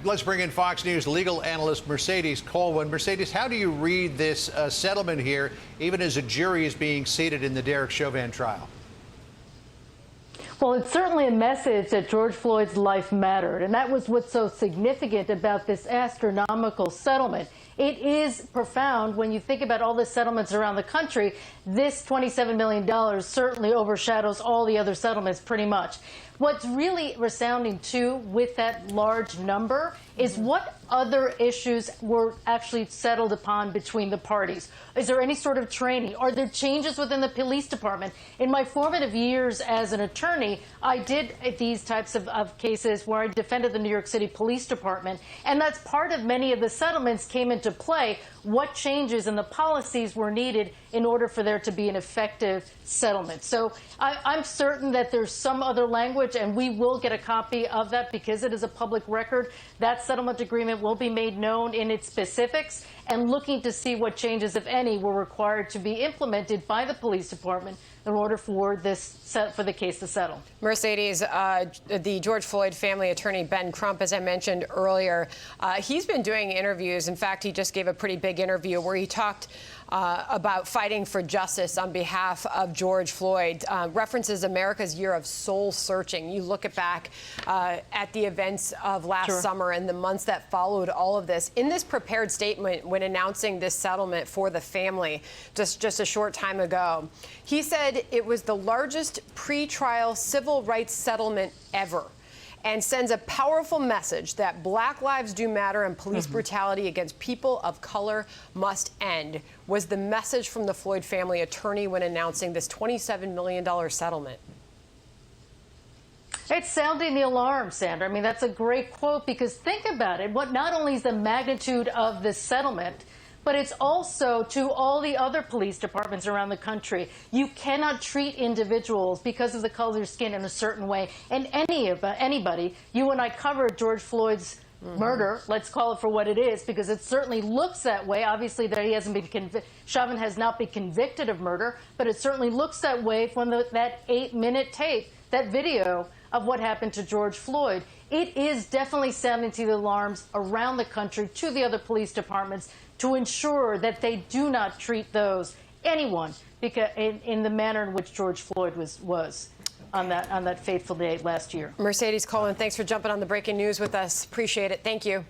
let's bring in Fox News legal analyst Mercedes Colwin. Mercedes, how do you read this settlement here, even as a jury is being seated in the Derek Chauvin trial? Well, it's certainly a message that George Floyd's life mattered, and that was what's so significant about this astronomical settlement. It is profound when you think about all the settlements around the country. This $27 million certainly overshadows all the other settlements pretty much. What's really resounding, too, with that large number is what other issues were actually settled upon between the parties. Is there any sort of training? Are there changes within the police department? In my formative years as an attorney, I did these types of cases where I defended the New York City Police Department, and that's part of many of the settlements came into play. What changes in the policies were needed in order for there to be an effective settlement? So I'm certain that there's some other language, and we will get a copy of that because it is a public record. That settlement agreement will be made known in its specifics, and looking to see what changes, if any, were required to be implemented by the police department in order for the case to settle. Mercedes, the George Floyd family attorney Ben Crump, as I mentioned earlier, he's been doing interviews. In fact, he just gave a pretty big interview where he talked about fighting for justice on behalf of George Floyd, references America's year of soul searching. You look back at the events of last summer and the months that followed all of this. In this prepared statement when announcing this settlement for the family just a short time ago, he said it was the largest pre-trial civil rights settlement ever, and sends a powerful message that Black lives do matter and police brutality against people of color must end, was the message from the Floyd family attorney when announcing this $27 million settlement. It's sounding the alarm, Sandra. I mean, that's a great quote, because think about it. What not only is the magnitude of this settlement, but it's also to all the other police departments around the country. You cannot treat individuals because of the color of their skin in a certain way. And anybody, you and I covered George Floyd's murder, let's call it for what it is, because it certainly looks that way. Obviously, that he hasn't been Chauvin has not been convicted of murder, but it certainly looks that way from that 8-minute tape, that video of what happened to George Floyd. It is definitely sounding to the alarms around the country, to the other police departments, to ensure that they do not treat anyone in the manner in which George Floyd was on that fateful day last year. Mercedes Colwin, thanks for jumping on the breaking news with us. Appreciate it. Thank you.